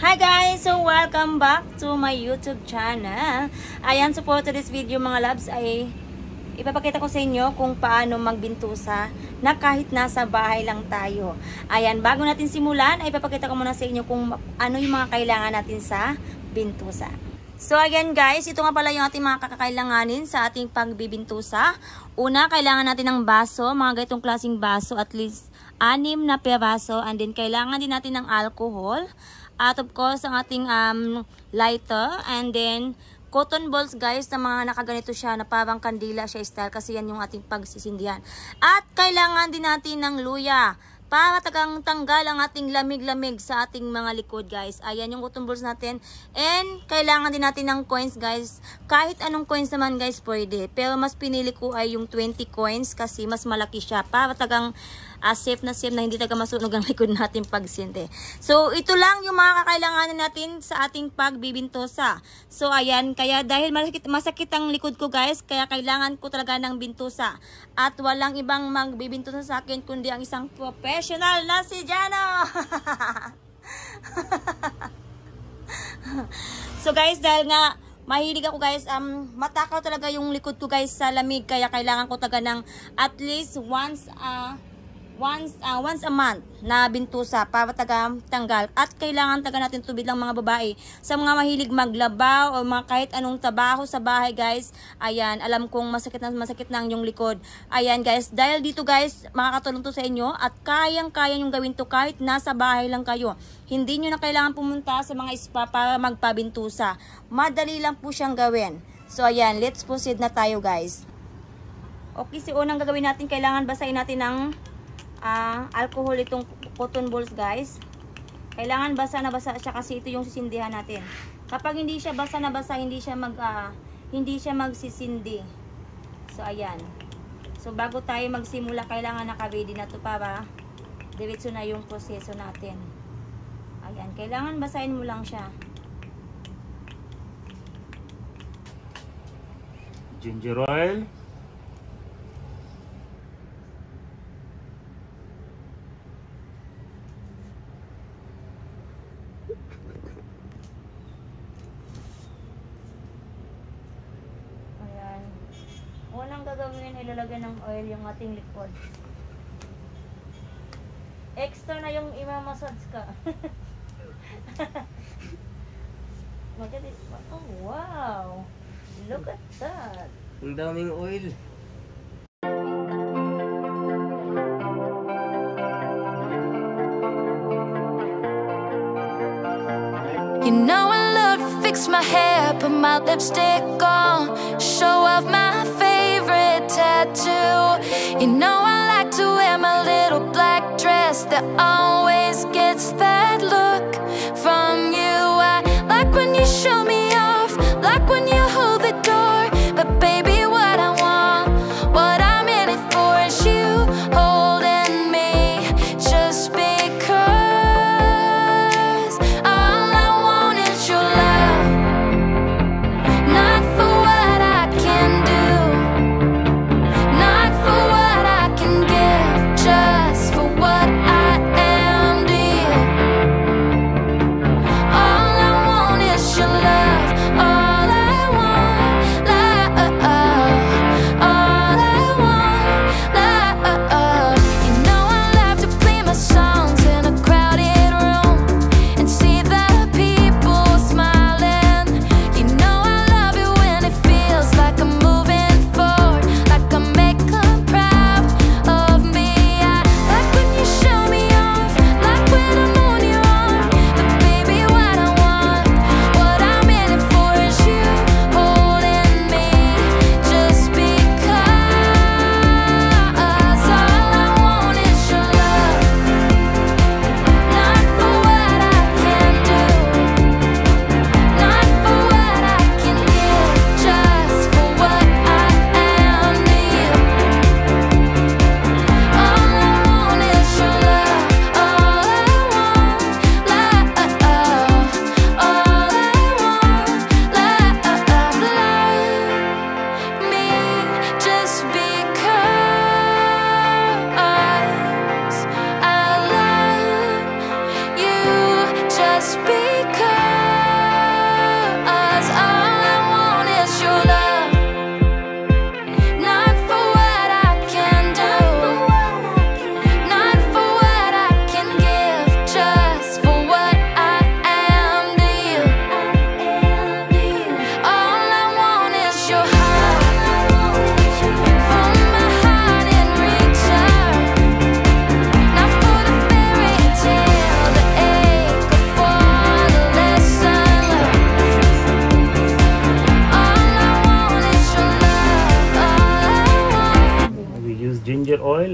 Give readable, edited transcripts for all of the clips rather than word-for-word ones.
Hi guys! So welcome back to my YouTube channel. Ayan, so for today's video mga loves ay ipapakita ko sa inyo kung paano magbintusa na kahit nasa bahay lang tayo. Ayan, bago natin simulan ay ipapakita ko muna sa inyo kung ano yung mga kailangan natin sa bintusa. So again guys, ito nga pala yung ating mga kakailanganin sa ating pagbibintusa. Una, kailangan natin ng baso, mga ganitong klaseng baso, at least 6 na peraso. And then kailangan din natin ng alcohol. At of course, ang ating lighter. And then cotton balls guys, na mga nakaganito siya, na parang kandila siya style, kasi yan yung ating pagsisindihan. At kailangan din natin ng luya para tanggal ang ating lamig-lamig sa ating mga likod guys. Ayan yung cotton balls natin. And kailangan din natin ng coins guys. Kahit anong coins naman guys pwede. Pero mas pinili ko ay yung 20 coins kasi mas malaki siya. Para safe na hindi masunog ang likod natin pagsindi. So ito lang yung mga kakailanganin natin sa ating pagbibintusa. So ayan, kaya dahil masakit ang likod ko guys, kaya kailangan ko talaga ng bintusa. At walang ibang magbibintusa sa akin kundi ang isang professional na si Jano. So guys, dahil nga mahilig ako guys, matakaw talaga yung likod ko guys sa lamig, kaya kailangan ko talaga ng at least once a month na bintusa para tanggal. At kailangan natin tubig lang mga babae. Sa mga mahilig maglabaw o kahit anong trabaho sa bahay guys, ayan, alam kong masakit na ang yung likod. Ayan guys, dahil dito guys, makakatulong to sa inyo at kayang-kaya yung gawin to kahit nasa bahay lang kayo. Hindi nyo na kailangan pumunta sa mga spa para magpabintusa. Madali lang po siyang gawin. So ayan, let's proceed na tayo guys. Okay, so unang gagawin natin, kailangan basahin natin ng alcohol itong cotton balls guys. Kailangan basa na basa siya kasi ito yung sisindihan natin. Kapag hindi siya basa na basa, hindi siya magsisindi. So ayan. So bago tayo magsimula, kailangan naka-ready na to para diretso na yung proseso natin. Ayan, kailangan basahin mo lang siya. Ginger oil, unang gagawin ay lalagyan ng oil yung ating likod. Extra na yung imamassage ka. Oh wow, look at that, ang daming oil. You know I love to fix my hair, put my lipstick on, show off my favorite tattoo. You know I like to wear my little black dress that always gets that look from you. I like when you show me off, like when you hold the door. But baby, what I want, what I'm in it for is you holding me, just because all I want is your love, not for what I can do, not for what I can give, just for what I am.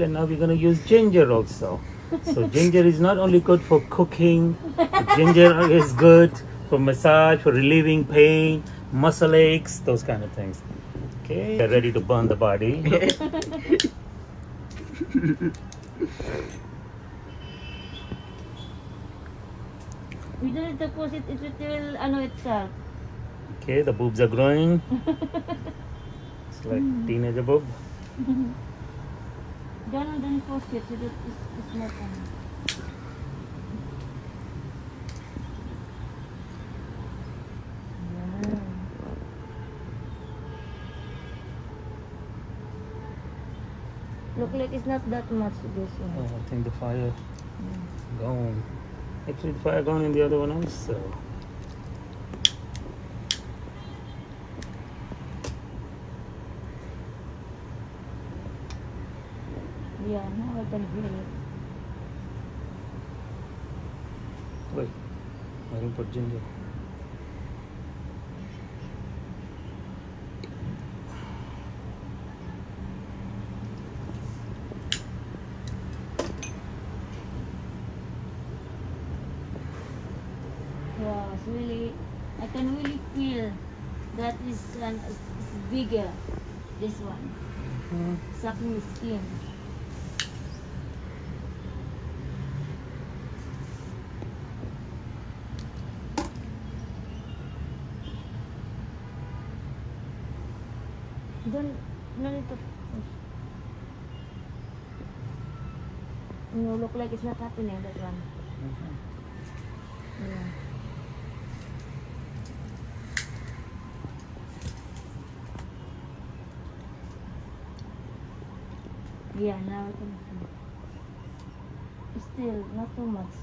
and now we're gonna use ginger also. So ginger is not only good for cooking, ginger is good for massage, for relieving pain, muscle aches, those kind of things. Okay, they're ready to burn the body. We don't need to push it, it will ano itself. Okay, the boobs are growing. It's like teenager boob. Don't push it, it's not ano. Yan. Look like it's not that much this one. Oh, I think the fire gone. Actually, the fire gone in the other one also. Yeah, now I can feel it. Wait, I didn't put ginger. Yeah, it's really, I can really feel that is bigger, this one, sucking the skin. No need to, look like it's not happening, that one. Yeah. Yeah, now I can see. Still, not too much.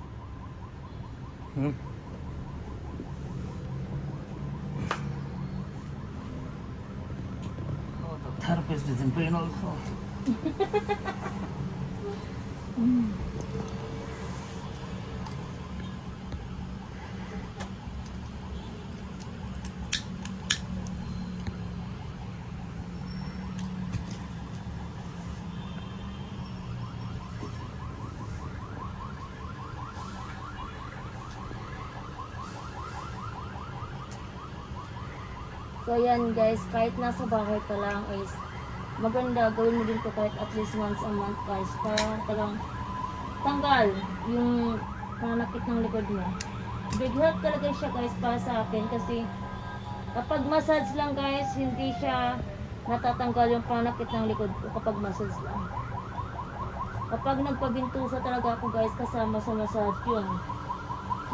Oh, the therapist is in pain also. So yan guys, kahit nasa bahay ka lang is maganda gawin mo din to kahit at least once a month guys, para talagang tanggal yung pananakit ng likod mo. Big help talaga siya guys para sa akin, kasi kapag massage lang guys, hindi siya natatanggal yung pananakit ng likod ko kapag massage lang. Kapag nagpabintusa talaga ako guys kasama sa massage, yun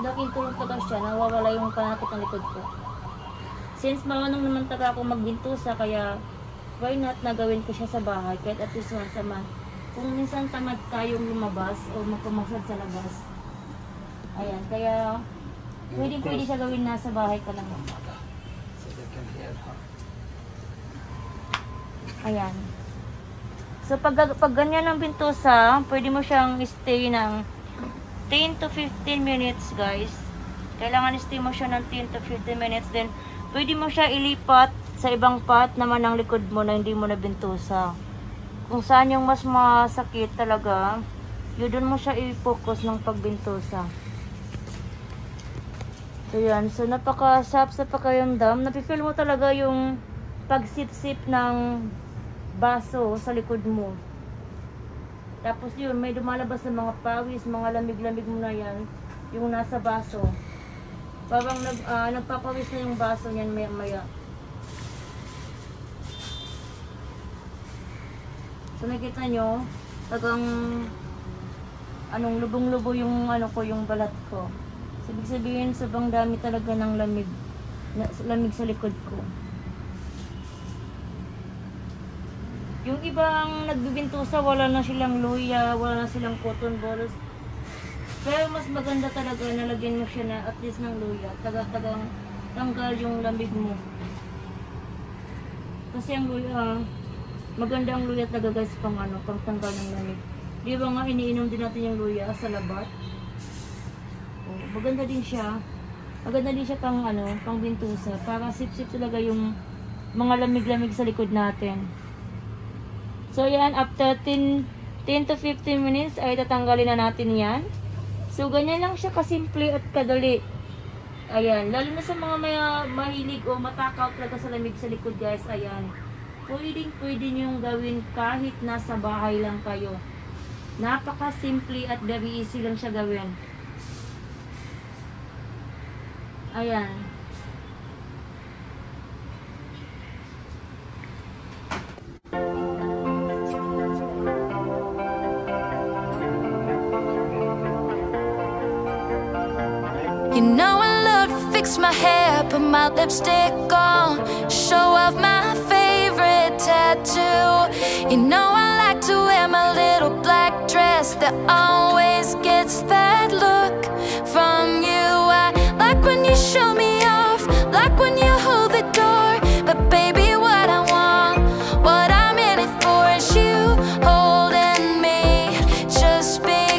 laking tulong talaga siya, nawawala yung pananakit ng likod ko. Since marunong naman talaga ako magbintusa, kaya why not na gawin ko siya sa bahay kahit at least once a month. Kung minsan tamad tayong lumabas o magpamasad sa labas. Ayan, kaya pwede siya gawin nasa bahay ka lang. Ayan. So pag ganyan ang bintusa, pwede mo siyang stay ng 10 to 15 minutes guys. Kailangan stay mo siya ng 10 to 15 minutes, then pwede mo siya ilipat sa ibang part naman ng likod mo na hindi mo nabintusa. Kung saan yung mas masakit talaga, yun doon mo siya i-focus ng pagbintusa. So yan, so napaka-sarap sa pakiramdam. Napifeel mo talaga yung pagsip-sip ng baso sa likod mo. Tapos yun, may dumalabas na mga pawis, mga lamig-lamig mo na yan, yung nasa baso. Parang nagpapawis na yung baso niyan maya-maya. So nakita nyo, tagang lubong-lubo yung yung balat ko. So, ibig sabihin, sobrang dami talaga ng lamig sa likod ko. Yung ibang nagbibintusa, wala na silang luya, wala na silang cotton balls. Pero mas maganda talaga na lagyan mo siya na at least ng luya. Tagang tanggal yung lamig mo. Kasi ang luya, maganda ang luya talaga guys pang tanggal ng lamig. Di ba nga iniinom din natin yung luya sa labat? Oh, maganda din siya. Maganda din siya pang pang bintusa. Para sip-sip talaga yung mga lamig-lamig sa likod natin. So yan, after 10 10 to 15 minutes ay tatanggalin na natin yan. So, ganyan lang siya kasimple at kadali. Ayan, lalo na sa mga mahilig o matakaw talaga sa lamig sa likod guys, ayan. Pwede nyo gawin kahit nasa bahay lang kayo. Napaka-simple at very easy lang siya gawin. Ayan. You know I love to fix my hair, put my lipstick on, show off my favorite tattoo. You know I like to wear my little black dress that always gets that look from you. I like when you show me off, like when you hold the door. But baby, what I want, what I'm in it for is you holding me, just because.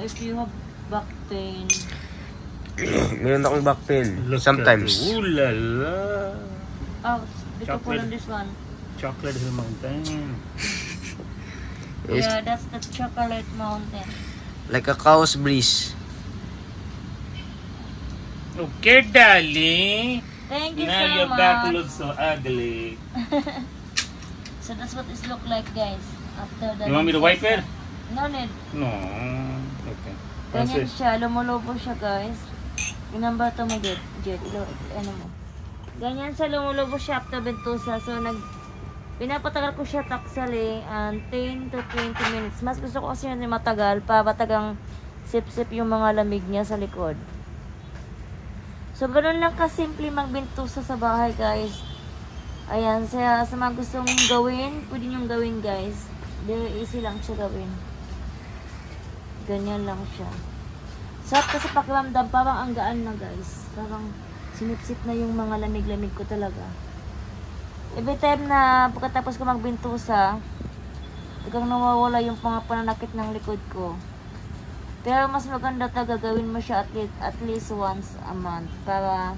if you have back pain. Meron akong back pain. Sometimes. Ooh la la. Oh, ito po lang this one. Chocolate Hill Mountain. Yeah, that's the chocolate mountain. Like a cow's breeze. Okay, darling. Thank you now so your much. back looks so ugly. So that's what it look like, guys. After the You want me to wipe it? No need. No. Okay. Ganyan siya, lumulubo siya, guys. Ginamba ito mo, Jed. Ano mo. Ganyan siya, lumulubo siya after bentusa. So, pinapatagal ko siya taksali 10 to 20 minutes. Mas gusto ko kasi yun matagal para matagang sip-sip yung mga lamig niya sa likod. So, ganun lang kasimple magbintusa sa bahay, guys. Ayan, sa mga gustong gawin, pwede nyo gawin, guys. Very easy lang siya gawin. Ganyan lang siya. Sarap kasi pakiramdam, parang ang gaan na, guys. Parang sinip-sip na yung mga lamig-lamig ko talaga. Every time na pagkatapos ko magbintusa, tagang nawawala yung mga pananakit ng likod ko. Pero mas maganda talaga gawin mo siya at least once a month para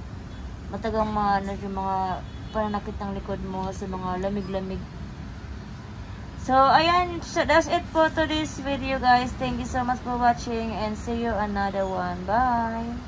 matagang yung mga pananakit ng likod mo sa mga lamig-lamig. So, ayan. So, that's it for today's video, guys. Thank you so much for watching and see you another one. Bye!